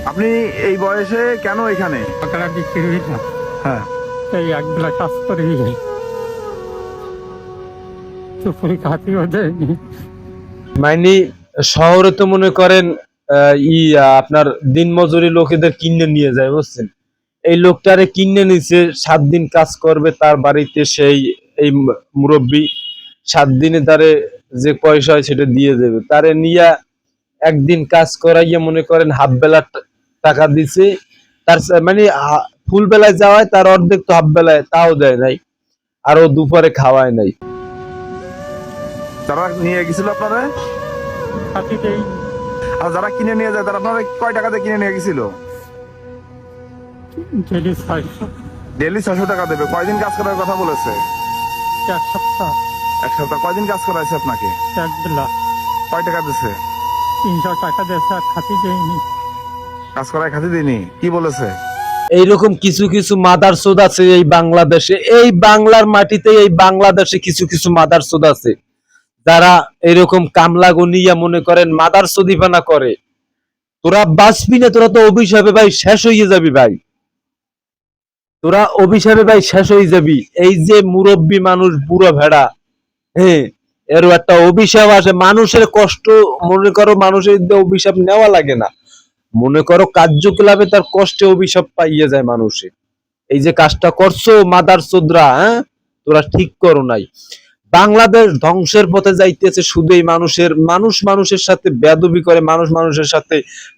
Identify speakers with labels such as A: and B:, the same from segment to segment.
A: আপনি এই বয়সে কেন এখানে?
B: সকালে বিক্রি হই না,
A: হ্যাঁ,
B: এই একবেলা কাজ করে দুপুরে খাতিও দেয়নি।
C: মানে শহরে তো মনে করেন আপনার দিন মজুরি লোকেদের কিনে নিয়ে যায়, বুঝছেন? এই লোকটারে কিনে নিছে, 7 দিন কাজ করবে তার বাড়িতে, সেই এই মুরব্বী 7 দিনে তারে যে পয়সা হয় সেটা দিয়ে দেবে, তারে নিয়ে একদিন কাজ করাইয়া মনে করেন হাফ বেলা টাকা দিছে। তার মানে ফুল বেলায় যাওয়ায় তার অর্ধেক তো হাফ বেলায় তাও দেয় নাই, আর ও দুপুরে খাওয়ায় নাই।
A: যারা নিয়ে গেছিল আপনারা
B: খাতি দেই
A: আর যারা কিনে নিয়ে যায় তারা আপনারা কয় টাকাতে কিনে নিয়ে গেছিল?
B: ডেলি 600,
A: ডেলি 600 টাকা দেবে। কয়দিন কাজ করার কথা বলেছে?
B: 1 সপ্তাহ,
A: এক সপ্তাহ। কয়দিন কাজ করাইছে আপনাকে?
B: একবেলা
A: কয় টাকা দিছে?
B: 300 টাকা দিয়েছে, আর খাতি দেয়নি।
A: কাজ করায় খাতি দিনি। কি বলেছে?
C: এইরকম কিছু কিছু মাদারচোদ আছে এই বাংলাদেশে, এই বাংলার মাটিতে, এই বাংলাদেশে কিছু কিছু মাদারচোদ আছে যারা এরকম কামলা গনিয়া মনে করেন মাদারচোদিপানা করে। তোরা বাঁচবি না, তোরা তো অভিশাপে ভাই শেষ হয়ে যাবি ভাই, তোরা অভিশাপে ভাই শেষ হয়ে যাবি। এই যে মুরব্বী মানুষ, বুড়ো ভেড়া, হ্যাঁ, এরও একটা অভিশাপ আসে। মানুষের কষ্ট মনে করো, মানুষের অভিশাপ নেওয়া লাগে না, মনে করো কার্যকলাপে তার কষ্টে অভিশাপ পাইয়ে যায় মানুষে। এই যে কাজটা করছো মাদারচোদরা, হ্যাঁ, তোরা ঠিক করো নাই। বাংলাদেশ ধ্বংসের পথে যাইতেছে শুধু এই মানুষ মানুষের সাথে বেয়াদবি করে, মানুষ মানুষের সাথে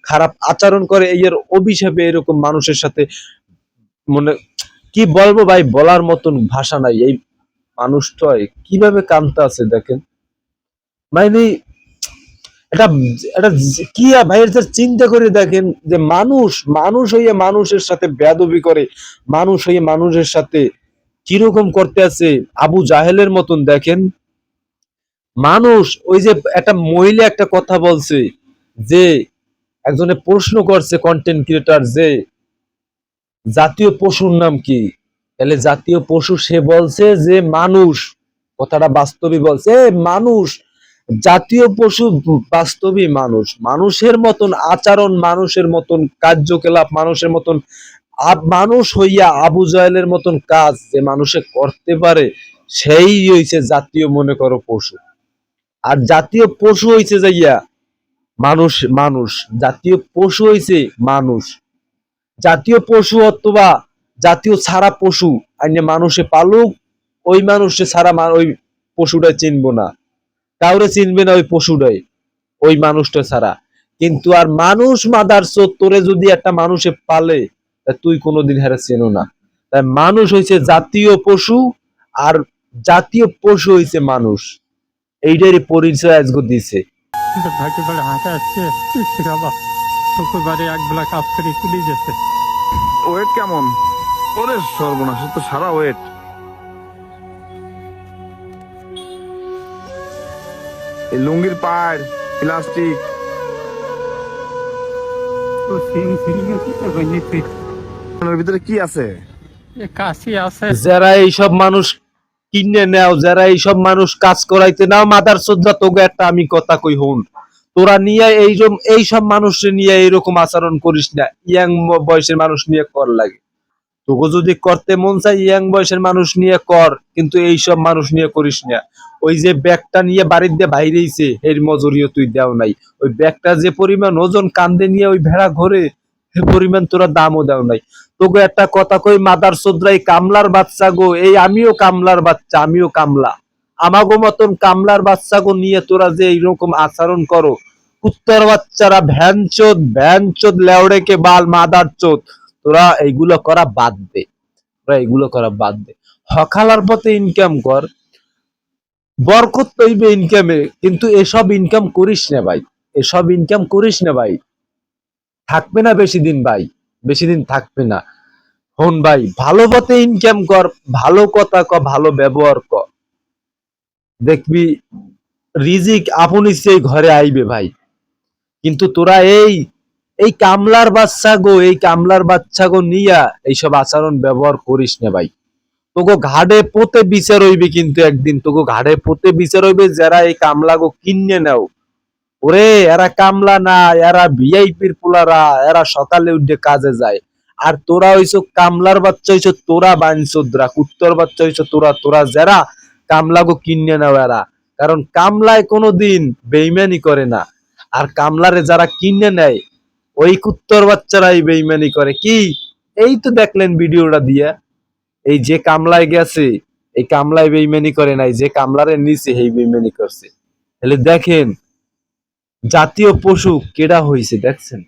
C: খারাপ আচরণ করে, এর অভিশাপে এরকম মানুষের সাথে মনে কি বলবো ভাই, বলার মতন ভাষা নাই। এই মানুষটাই কিভাবে কামতে আছে দেখেন, মানে এটা এটা কি ভাই, এটা চিন্তা করে দেখেন যে মানুষ মানুষ হইয়া মানুষের সাথে বেয়াদবি করে, মানুষ হইয়া মানুষের সাথে কিরকম করতে আছে আবু জাহেলের মতন। দেখেন মানুষ, ওই যে একটা মহিলা একটা কথা বলছে, যে একজনে প্রশ্ন করছে কন্টেন্ট ক্রিয়েটর, যে জাতীয় পশুর নাম কি? তাহলে জাতীয় পশু সে বলছে যে মানুষ, কথাটা বাস্তবিক বলছে, মানুষ জাতীয় পশু, বাস্তবিক মানুষ, মানুষের মতন আচরণ, মানুষের মতন কার্যকলাপ, মানুষের মতন মানুষ হইয়া আবু জাহেলের মতন কাজ যে মানুষে করতে পারে, সেই হইছে জাতীয় মনে করো পশু। আর জাতীয় পশু হইছে যাইয়া মানুষ, মানুষ জাতীয় পশু হইছে মানুষ। জাতীয় পশু অথবা জাতীয় ছাড়া পশু আইনে মানুষে পালুক, ওই মানুষে ছাড়া ওই পশুটা চিনবো না, কাউরে চিনবে না ওই পশুটাই, ওই মানুষটা ছাড়া। কিন্তু আর মানুষ মাদারচোদ, তোরে যদি একটা মানুষে পালে তুই কোনোদিন হেরে চেনো না। তাই মানুষ হইছে জাতীয় পশু, আর জাতীয় পশু হইছে মানুষ। এইটারই পরিচয় আজকে দিছে।
B: কিন্তু ভাইকে বলে হাঁটে আসছে, বাবা শুক্রবারে একবেলা কাজ করে তুলে গেছে।
A: ওয়েট কেমন? ওরে সর্বনাশ, তো সারা ওয়েট। এই লুঙ্গির পাড়, প্লাস্টিক।
B: তো সিঁড়ি গেছে, তো বলছি
A: ওর ভিতরে কি আছে?
B: কাশি আছে।
C: যারা এইসব মানুষ কিনে নেও, যারা এইসব মানুষ কাজ করাইতে নাও, মাদারচোদরা, তোকে একটা আমি কথা কই হন, তোরা নিয়ে এইসব মানুষের নিয়ে এইরকম আচরণ করিস না। ইয়াং বয়সের মানুষ নিয়ে কর লাগে, তোকে যদি করতে মন চাই ইয়াং বয়সের মানুষ নিয়ে কর, কিন্তু এইসব মানুষ নিয়ে করিস না। ওই যে ব্যাগটা নিয়ে বাড়ির দিয়ে বাইরেইছে, এর মজুরিও তুই দেও নাই। ওই ব্যাগটা যে পরিমাণ ওজন, কান্দে নিয়ে ওই ভেড়া ঘরে, সে পরিমাণ তোরা দামও দেও নাই। তোকে একটা কথা কই, মাদারচোদরা, এই কামলার বাচ্চা গো, এই আমিও কামলার বাচ্চা, আমিও কামলা, আমাগো মতন কামলার বাচ্চা গো নিয়ে তোরা যে এইরকম আচরণ করো, কুত্তার বাচ্চারা, ভ্যানচোদ ভ্যানচোদ, লেওড়েকে বাল মাদারচোদ, তোরা এইগুলো করা বাদ দে, তোরা এইগুলো করা বাদ দে। হকালার পথে ইনকাম কর, বরকত তৈবে ইনকামে, কিন্তু এসব ইনকাম করিস না ভাই, এসব ইনকাম করিস না ভাই, থাকবে না বেশি দিন ভাই, বেশি দিন থাকবে না। হন ভাই, ভালো পথে ইনকাম কর, ভালো কথা ক, ভালো ব্যবহার কর, দেখবি রিজিক আপন ইচ্ছেই ঘরে আইবে ভাই। কিন্তু তোরা এই এই কামলার বাচ্চা গো, এই কামলার বাচ্চা গো নিয়া এইসব আচরণ ব্যবহার করিস না ভাই। তোকে ঘাড়ে পোতে বিচার হইবে, কিন্তু একদিন তোকে ঘাড়ে পোতে বিচার হইবে, যারা এই কামলা গো কিনে নাও, ওরে এরা কামলা না, এরা ভিআইপির পোলারা, এরা সকালে উঠে কাজে যায়। আর তোরা হইছো কামলার বাচ্চা, হইছো তোরা বাইনচোদরা, কুত্তর বাচ্চা হইছো তোরা, তোরা যারা কামলাগো কিনে নাও এরা। কারণ কামলায় কোনোদিন বেইমানি করে না, আর কামলারে যারা কিনে নেয় ওই কুত্তর বাচ্চারাই বেইমানি করে। কি এই তো দেখলেন ভিডিওটা দিয়া, এই যে কামলায় গেছে এই কামলায় বেইমানি করে নাই, যে কামলারে নিচে এই বেইমানি করছে। তাহলে দেখেন জাতীয় পশু কেডা হইছে দেখছেন।